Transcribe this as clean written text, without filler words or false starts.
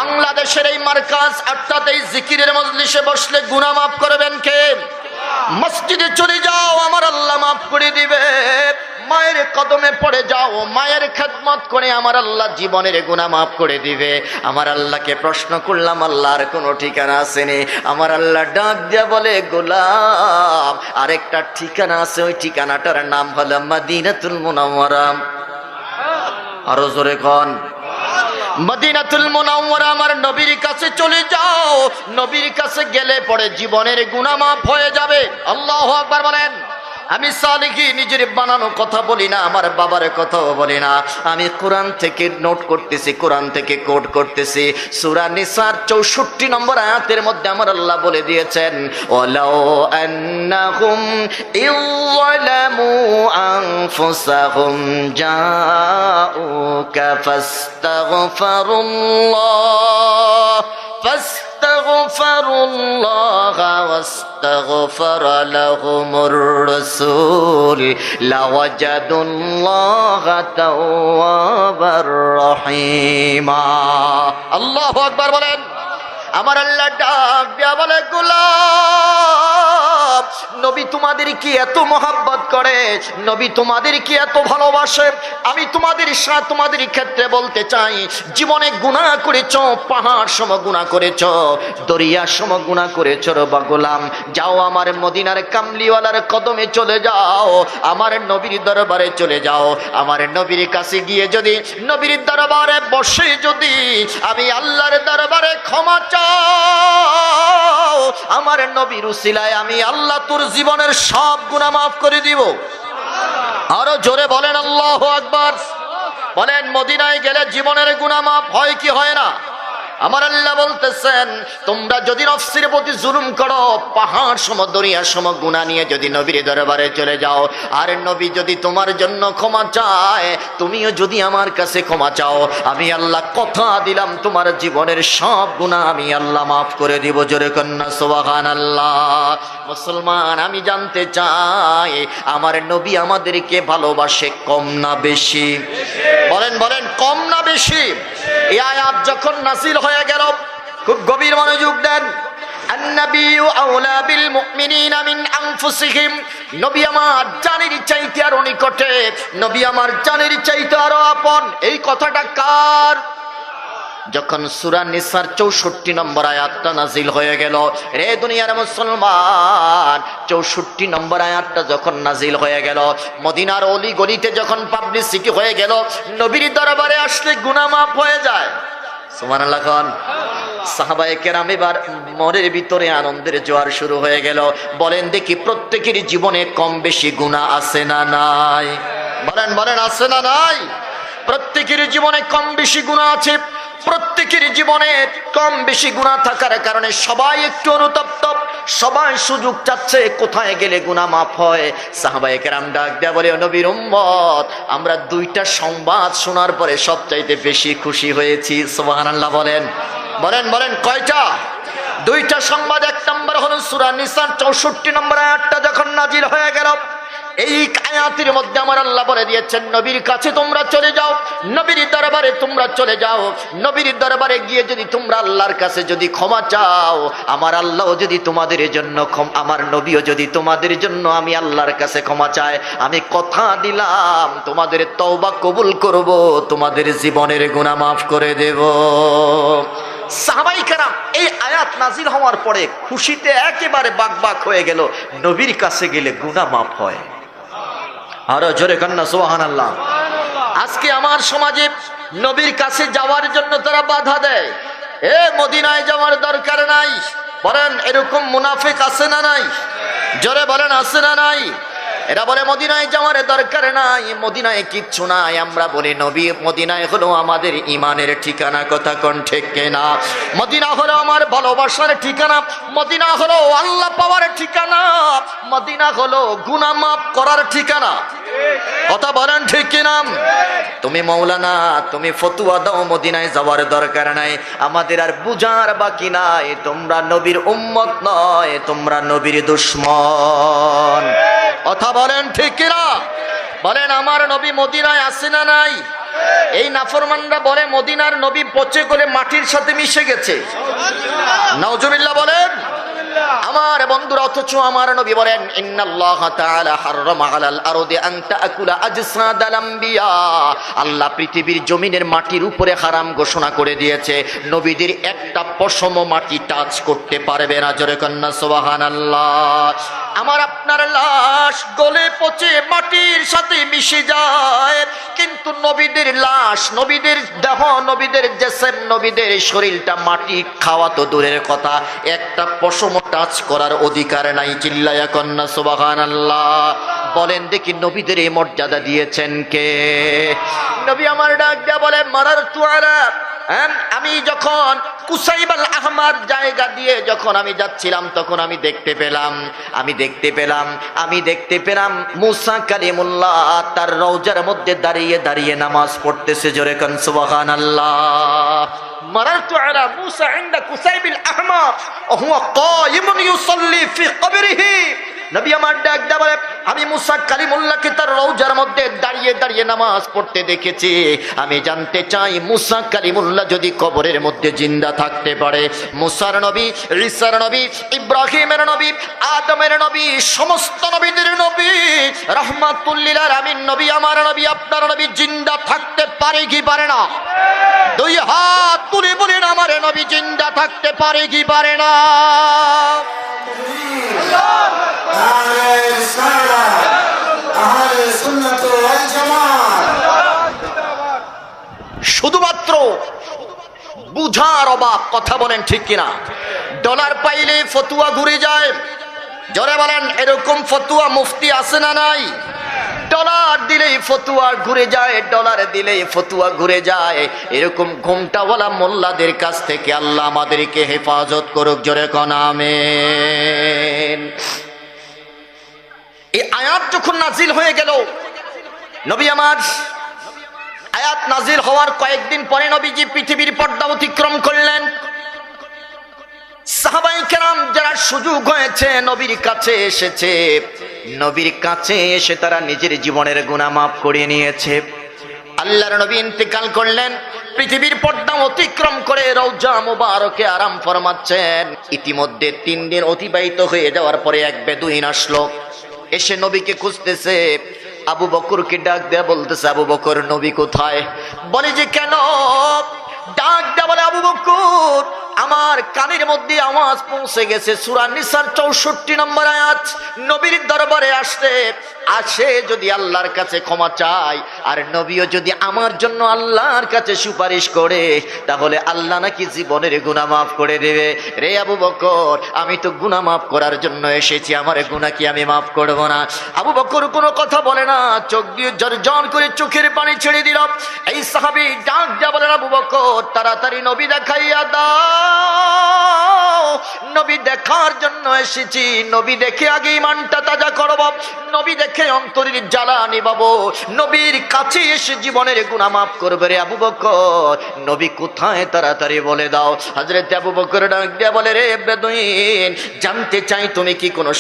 বাংলাদেশের এই মার্কাজ আটটাতেই জিকিরের মজলিসে বসলে গুনাহ মাফ করবেন কে? মসজিদে চলে যাও, আমার আল্লাহ মাফ করে দিবে। মায়ের কদমে পড়ে যাও, মায়ের খেদমত করে আমার আল্লাহ জীবনের গুনাহ মাফ করে দিবে। আমার আল্লাহকে প্রশ্ন করলাম, আল্লাহর কোনো ঠিকানা আসেনি? আমার আল্লাহ ডাক দিয়া বলে, গোলাম আরেকটা ঠিকানা আছে, ওই ঠিকানাটার নাম হলো মদিনাতুল মুনাওয়ারা। আরো জোরে কোন মদিনাতুল মুনাওয়ারা। আমার নবীর কাছে চলে যাও, নবীর কাছে গেলে পরে জীবনের গুনাহ মাফ হয়ে যাবে। আল্লাহু আকবার বলেন। আমি সালেহি নিজের বানানো কথা বলি না, আমার বাবার কথাও বলি না, আমি কোরআন থেকে নোট করতেছি, কোরআন থেকে কোট করতেছি। সূরা নিসার 64 নম্বর আয়াতের মধ্যে আমার আল্লাহ বলে দিয়েছেন, ওয়ালাউ আন্নাহুম ইযলামু আনফুসাহুম জাউকা ফাস্তাগফিরুল্লাহ ফাস্তাগফিরুল্লাহ واستغفر لهم الرسول لوجدوا الله توابا رحيما। আল্লাহু আকবার বলেন। আমার আল্লাহ ডাক দিয়া বলে, গোলাম নবী তোমাদের কি এত মহব্বত করে, নবী তোমাদের কি এত ভালোবাসে? আমি তোমাদের ক্ষেত্রে বলতে চাই, জীবনে গুনাহ করেছো, পাহাড় সম গুনাহ করেছো, দরিয়া সম গুনাহ করেছো রে গোলাম, যাও আমার মদিনার কামলিওয়ালার কদমে চলে যাও, আমার নবীর দরবারে চলে যাও। আমার নবীর কাছে গিয়ে যদি, নবীর দরবারে বসে যদি আমি আল্লাহর দরবারে ক্ষমা চাও, আমার নবীর উসিলায় আমি আল্লাহ তোর জীবনের সব গুনাহ মাফ করে দিব। আরো জোরে বলেন আল্লাহু আকবার। বলেন, মদিনায় গেলে জীবনের গুনাহ মাফ হয় কি হয় না? আমার আল্লাহ বলতেছেন, তোমরা যদি নফসের প্রতি জুলুম করো, পাহাড় সম দরিয়া সম গুনাহ নিয়ে যদি নবীর দরবারে চলে যাও, আর নবী যদি তোমার জন্য ক্ষমা চায়, তুমিও যদি আমার কাছে ক্ষমা চাও, আমি আল্লাহ কথা দিলাম তোমার জীবনের সব গুনাহ আমি আল্লাহ মাফ করে দিব। জোরে কন্যা সুবহানাল্লাহ। মুসলমান, আমি জানতে চাই আমার নবী আমাদেরকে ভালোবাসে কম না বেশি? বলেন বলেন, কম না বেশি? এই আয়াত যখন নাযিল হয়ে গেল, খুব গভীর মনোযোগ দেন। আন-নাবিয়্যু আওলা বিল মুমিনিনা মিন আনফুসিহিম, নবী আমার জানের চাইতে আরো নিকটে, নবী আমার জানের চাইতে আরো আপন। এই কথাটা কার? যখন সূরা নিসার 64 নম্বর আয়াতটা নাযিল হয়ে গেল, রে দুনিয়ার মুসলমান, 64 নম্বর আয়াতটা যখন নাযিল হয়ে গেল, মদিনার অলি গলিতে যখন পাবলিসিটি হয়ে গেল, নবীর দরবারে আসলে গুনাহ মাফ হয়ে যায়। সুবহানাল্লাহ। সাহাবায়ে কেরাম এবার মনের ভিতরে আনন্দের জোয়ার শুরু হয়ে গেল। বলেন দেখি, প্রত্যেকেরই জীবনে কম বেশি গুনাহ আছে না নাই? বলেন বলেন, আছে না নাই? প্রত্যেকের জীবনে কম বেশি গুনাহ আছে। প্রত্যেকের জীবনে কম বেশি গুনাহ থাকার কারণে সবাই একটু অনুতপ্ত, সবাই সুযোগ চাচ্ছে কোথায় গেলে গুনাহ মাফ হয়। সাহাবায়ে কেরাম ডাক দেয়া বলে, নবীর উম্মত, আমরা দুইটা সংবাদ শোনার পরে সবচাইতে বেশি খুশি হয়েছি। সুবহানাল্লাহ বলেন। বলেন বলেন, কয়টা? দুইটা সংবাদ। এক নম্বর হলো সূরা নিসার 64 নম্বর আয়াতটা যখন নাজিল হয়ে গেল, এই আয়াতের মধ্যে আমার আল্লাহ বলে দিয়েছেন, নবীর কাছে তোমরা চলে যাও, নবীর দরবারে তোমরা চলে যাও, নবীর দরবারে গিয়ে যদি তোমরা আল্লাহর কাছে যদি ক্ষমা চাও, আমার আল্লাহও যদি তোমাদের জন্য, আমার নবীও যদি তোমাদের জন্য আমি আল্লাহর কাছে ক্ষমা চাই, আমি কথা দিলাম তোমাদের তওবা কবুল করব, তোমাদের জীবনের গুনাহ মাফ করে দেব। সাহাবায়ে কেরাম এই আয়াত নাজিল হওয়ার পরে খুশিতে একেবারে বাকবাক হয়ে গেল, নবীর কাছে গেলে গুনাহ মাফ হয়। আরো জোরে কন্যা সুবহানাল্লাহ। আজকে আমার সমাজে নবীর কাছে যাওয়ার জন্য তারা বাধা দেয়, মদিনায় যাওয়ার দরকার নাই। বলেন, এরকম মুনাফিক আছে না নাই? জোরে বলেন, আছে না নাই? এরা বলে মদিনায় যাওয়ার দরকার নাই, মদিনায় কিচ্ছু নাই। আমরা বলি নবী, মদিনায় হলো আমাদের ইমানের ঠিকানা। কথা কোন ঠিক কিনা? মদিনা হলো আমার ভালোবাসার ঠিকানা, মদিনা হলো আল্লাহ পাওয়ার ঠিকানা, মদিনা হলো গুনাহ মাফ করার ঠিকানা। কথা বলেন ঠিক কিনা? তুমি মাওলানা, তুমি ফতোয়া দাও মদিনায় যাওয়ার দরকার নাই, আমাদের আর বুঝার বাকি নাই। তোমরা নবীর উম্মত নয়, তোমরা নবীর দুশমন। কথা বলেন ঠিক কিনা? বলেন, আমার নবী মদিনায় আছে না নাই? এই নাফরমানরা বলে মদিনার নবী পচে করে মাটির সাথে মিশে গেছে। নাউজুবিল্লাহ বলেন। আমার বন্ধুরা, অথচ আমার নবী বলেন ইন্নাল্লাহ তাআলা হাররামা আলাল আরদি আন তাকুলা আজসাদাল আম্বিয়া। আল্লাহ পৃথিবীর জমিনের মাটির উপরে হারাম ঘোষণা করে দিয়েছে, নবীদের একটা পশম মাটি টাচ করতে পারবে না। জোরে কন্না সুবহানাল্লাহ। আমার আপনার লাশ গলে পচে মাটির সাথে মিশে যায়, কিন্তু নবীদের লাশ, নবীদের দেহ, নবীদের জিসম, নবীদের শরীরটা মাটি খাওয়া তো দূরের কথা, একটা পশম টাচ করার অধিকার নাই। চিল্লায়া কন্না সুবহানাল্লাহ। বলেন দেখি নবীদের এই মর্যাদা দিয়েছেন কে? নবী আমার ডাক দেয়া বলে মারারতু আলা, আমি যখন কুসাইবাল আহমার জায়গা দিয়ে যখন আমি যাচ্ছিলাম, তখন আমি দেখতে পেলাম মুসা কালিমুল্লাহ তার রওজার মধ্যে দাঁড়িয়ে দাঁড়িয়ে নামাজ পড়তেছে। জোরে কান সুবহানাল্লাহ। মারারতু আলা মুসা ইনদা কুসাইবিল আহমার ওয়া হুয়া কায়িমুন ইউসাল্লি ফি কবরিহি। নবী আমার ডাক দেয়া বলে আমি মুসা কালিমুল্লাহকে তার রওজার মধ্যে দাঁড়িয়ে দাঁড়িয়ে নামাজ পড়তে দেখেছি। আমি জানতে চাই মুসা কালিমুল্লাহ যদি কবরের মধ্যে জিন্দা থাকতে পারে, মুসার নবী, ঈসার নবী, ইব্রাহিমের নবী, আদমের নবী, সমস্ত নবীদের নবী, রাহমাতুল লিল আলামিন নবী, আমার নবী, আপনার নবী জিন্দা থাকতে পারে কি পারে না? দুই হাত তুলে বলেন আমার নবী জিন্দা থাকতে পারে কি পারে না? শুধুমাত্র বুঝার অভাব। কথা বলেন ঠিক কিনা? ডলার পাইলে ফতুয়া ঘুরে যায়। জোরে বলেন, এরকম ফতুয়া মুফতি আছে না নাই? ডলার দিলেই ফতুয়া ঘুরে যায়, ডলার দিলেই ফতুয়া ঘুরে যায়। এরকম ঘুমটাওয়ালা মোল্লাদের কাছ থেকে আল্লাহ আমাদেরকে হেফাজত করুক। জোরে কোন আমিন। এই আয়াত যখন নাজিল হয়ে গেল, নবী আমার আয়াত নাজিল হওয়ার কয়েকদিন পরে নবীজি পৃথিবীর পর্দা অতিক্রম করলেন। সাহাবায়ে কেরাম যারা সুযোগ হয়েছে নবীর কাছে এসেছে, নবীর কাছে এসে তারা নিজের জীবনের গুনাহ মাফ করে নিয়েছে। আল্লাহর নবী ইন্তেকাল করলেন, পৃথিবীর পর্দা অতিক্রম করে রওজা মুবারকে আরাম ফরমাচ্ছেন। ইতিমধ্যে 3 দিন অতিবাহিত হয়ে যাওয়ার পরে এক বেদুইন আসলো, এসে নবীকে খুঁজতেছে। আবু বকরকে ডাক দেয়া বলতেছে, আবু বকর নবী কোথায়? বলে যে কেন? ডাক দেয়া বলে, আবু বকর আমার কানের মধ্যে আওয়াজ পৌঁছে গেছে, সূরা নিসার 64 নম্বর আয়াত। নবীর দরবারে আসে যদি আল্লাহর কাছে ক্ষমা চায়, আর নবীও যদি আমার জন্য আল্লাহর কাছে সুপারিশ করে, তাহলে আল্লাহ নাকি জীবনের গুনাহ মাফ করে দেবে। রে আবু বকর, আমি তো গুনাহ মাফ করার জন্য এসেছি, আমার গুনাহ কি আমি মাফ করব না? আবু বকর কোনো কথা বলে না, চোখ দিয়ে ঝরঝর করে চোখের পানি ছেড়ে দিল। এই সাহাবী ডাক দেয়া বলেন, আবু বকর তাড়াতাড়ি নবী দেখাইয়া দাও, নবী দেখার জন্য এসেছি, নবী দেখে আগে ইমানটা তাজা করব, নবী দেখে অন্তরের জ্বালা নিবাবো, নবীর কাছে এসে জীবনের গুনাহ মাফ করবে। রে আবু বকর, নবী কোথায় তাড়াতাড়ি বলে দাও। হযরত আবু বকর ডাক দিয়া বলে, রে বেদুইন, জানতে চাই তুমি কি কোনো